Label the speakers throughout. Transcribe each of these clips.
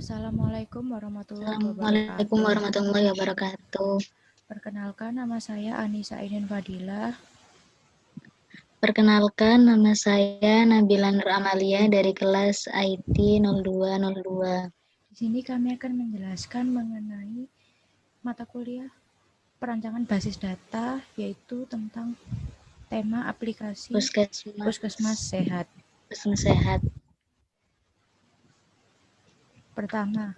Speaker 1: Assalamualaikum warahmatullahi
Speaker 2: Assalamualaikum
Speaker 1: wabarakatuh.
Speaker 2: warahmatullahi wabarakatuh.
Speaker 1: Perkenalkan, nama saya Anissa Ainin Fadilah.
Speaker 2: Perkenalkan, nama saya Nabila Nur Amalia dari kelas IT 0202.
Speaker 1: Di sini kami akan menjelaskan mengenai mata kuliah perancangan basis data, yaitu tentang tema aplikasi
Speaker 2: Puskesmas,
Speaker 1: Puskesmas Sehat.
Speaker 2: Puskesmas Sehat.
Speaker 1: Pertama,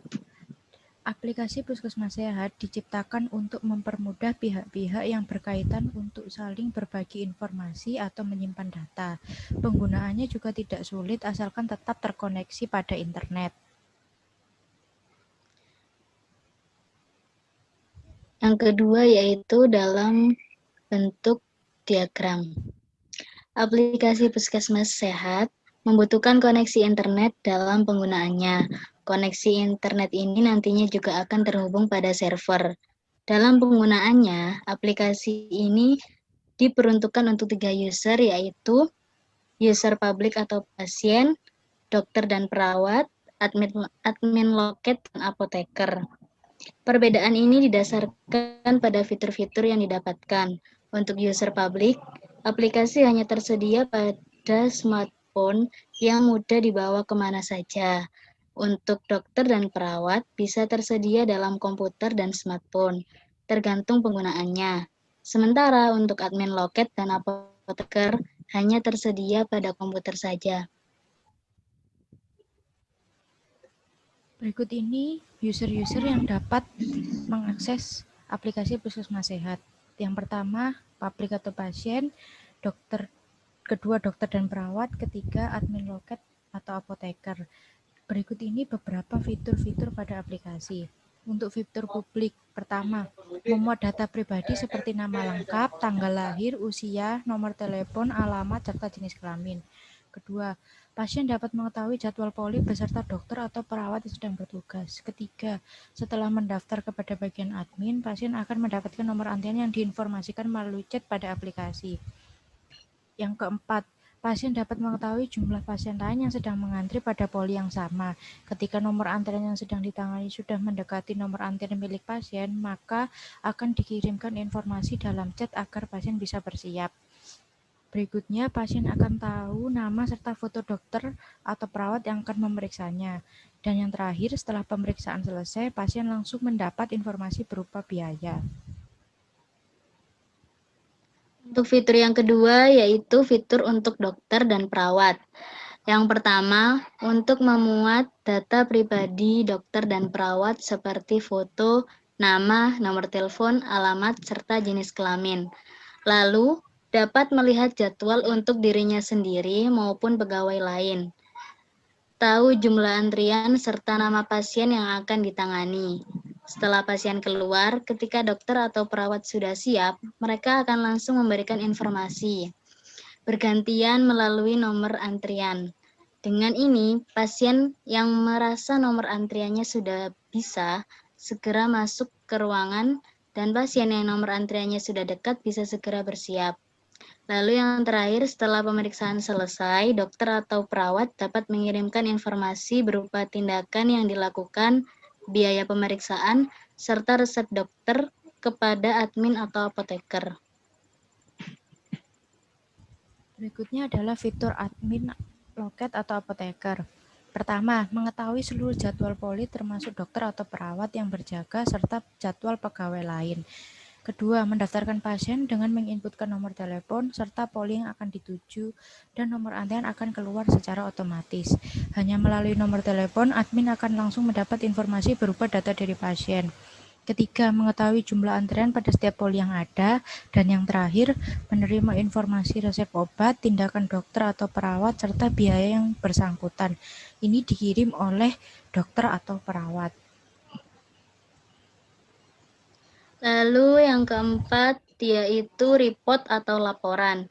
Speaker 1: aplikasi Puskesmas Sehat diciptakan untuk mempermudah pihak-pihak yang berkaitan untuk saling berbagi informasi atau menyimpan data. Penggunaannya juga tidak sulit asalkan tetap terkoneksi pada internet.
Speaker 2: Yang kedua yaitu dalam bentuk diagram. Aplikasi Puskesmas Sehat membutuhkan koneksi internet dalam penggunaannya. Koneksi internet ini nantinya juga akan terhubung pada server. Dalam penggunaannya, aplikasi ini diperuntukkan untuk 3 user, yaitu user publik atau pasien, dokter dan perawat, admin loket, dan apoteker. Perbedaan ini didasarkan pada fitur-fitur yang didapatkan. Untuk user publik, aplikasi hanya tersedia pada smartphone yang mudah dibawa kemana saja. Untuk dokter dan perawat, bisa tersedia dalam komputer dan smartphone, tergantung penggunaannya. Sementara untuk admin loket dan apoteker, hanya tersedia pada komputer saja.
Speaker 1: Berikut ini user-user yang dapat mengakses aplikasi Puskesmas Sehat. Yang pertama, publik atau pasien, dokter, kedua dokter dan perawat, ketiga admin loket atau apoteker. Berikut ini beberapa fitur-fitur pada aplikasi. Untuk fitur publik, pertama, memuat data pribadi seperti nama lengkap, tanggal lahir, usia, nomor telepon, alamat, serta jenis kelamin. Kedua, pasien dapat mengetahui jadwal poli beserta dokter atau perawat yang sedang bertugas. Ketiga, setelah mendaftar kepada bagian admin, pasien akan mendapatkan nomor antrian yang diinformasikan melalui chat pada aplikasi. Yang keempat, pasien dapat mengetahui jumlah pasien lain yang sedang mengantri pada poli yang sama. Ketika nomor antrian yang sedang ditangani sudah mendekati nomor antrian milik pasien, maka akan dikirimkan informasi dalam chat agar pasien bisa bersiap. Berikutnya, pasien akan tahu nama serta foto dokter atau perawat yang akan memeriksanya. Dan yang terakhir, setelah pemeriksaan selesai, pasien langsung mendapat informasi berupa biaya.
Speaker 2: Untuk fitur yang kedua yaitu fitur untuk dokter dan perawat. Yang pertama, untuk memuat data pribadi dokter dan perawat seperti foto, nama, nomor telepon, alamat, serta jenis kelamin. Lalu, dapat melihat jadwal untuk dirinya sendiri maupun pegawai lain. Tahu jumlah antrian serta nama pasien yang akan ditangani. Setelah pasien keluar, ketika dokter atau perawat sudah siap, mereka akan langsung memberikan informasi, bergantian melalui nomor antrian. Dengan ini, pasien yang merasa nomor antriannya sudah bisa segera masuk ke ruangan, dan pasien yang nomor antriannya sudah dekat bisa segera bersiap. Lalu yang terakhir, setelah pemeriksaan selesai, dokter atau perawat dapat mengirimkan informasi berupa tindakan yang dilakukan, biaya pemeriksaan, serta resep dokter kepada admin atau apoteker.
Speaker 1: Berikutnya adalah fitur admin loket atau apoteker. Pertama, mengetahui seluruh jadwal poli termasuk dokter atau perawat yang berjaga serta jadwal pegawai lain. Kedua, mendaftarkan pasien dengan menginputkan nomor telepon serta poli yang akan dituju dan nomor antrian akan keluar secara otomatis. Hanya melalui nomor telepon, admin akan langsung mendapat informasi berupa data dari pasien. Ketiga, mengetahui jumlah antrian pada setiap poli yang ada. Dan yang terakhir, menerima informasi resep obat, tindakan dokter atau perawat, serta biaya yang bersangkutan. Ini dikirim oleh dokter atau perawat.
Speaker 2: Lalu yang keempat yaitu report atau laporan.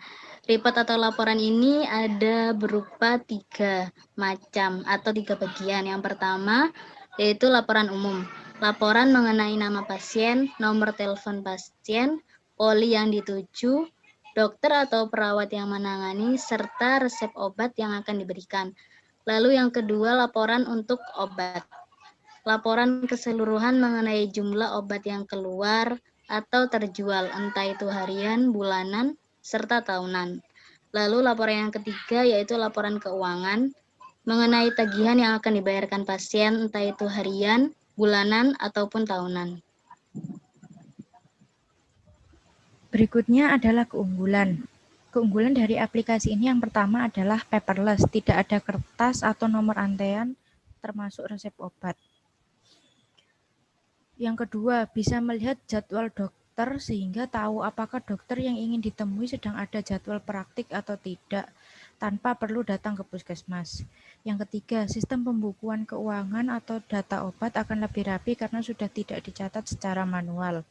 Speaker 2: Report atau laporan ini ada berupa 3 macam atau 3 bagian. Yang pertama yaitu laporan umum. Laporan mengenai nama pasien, nomor telepon pasien, poli yang dituju, dokter atau perawat yang menangani, serta resep obat yang akan diberikan. Lalu yang kedua laporan untuk obat. laporan keseluruhan mengenai jumlah obat yang keluar atau terjual, entah itu harian, bulanan, serta tahunan. Lalu laporan yang ketiga yaitu laporan keuangan mengenai tagihan yang akan dibayarkan pasien, entah itu harian, bulanan, ataupun tahunan.
Speaker 1: Berikutnya adalah keunggulan. Keunggulan dari aplikasi ini yang pertama adalah paperless, tidak ada kertas atau nomor antrean termasuk resep obat. Yang kedua, bisa melihat jadwal dokter sehingga tahu apakah dokter yang ingin ditemui sedang ada jadwal praktik atau tidak tanpa perlu datang ke puskesmas. Yang ketiga, sistem pembukuan keuangan atau data obat akan lebih rapi karena sudah tidak dicatat secara manual.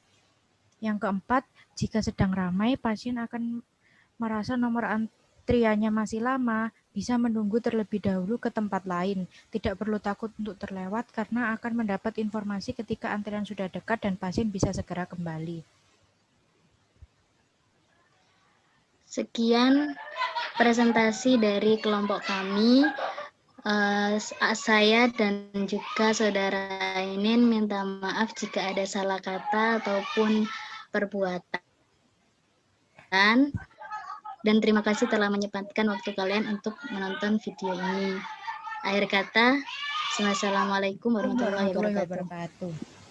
Speaker 1: Yang keempat, jika sedang ramai, pasien akan merasa nomor antriannya masih lama, bisa menunggu terlebih dahulu ke tempat lain. Tidak perlu takut untuk terlewat karena akan mendapat informasi ketika antrian sudah dekat dan pasien bisa segera kembali.
Speaker 2: Sekian presentasi dari kelompok kami. Saya dan juga saudara Ainin minta maaf jika ada salah kata ataupun perbuatan. Dan terima kasih telah menyempatkan waktu kalian untuk menonton video ini. Akhir kata, Assalamualaikum warahmatullahi wabarakatuh.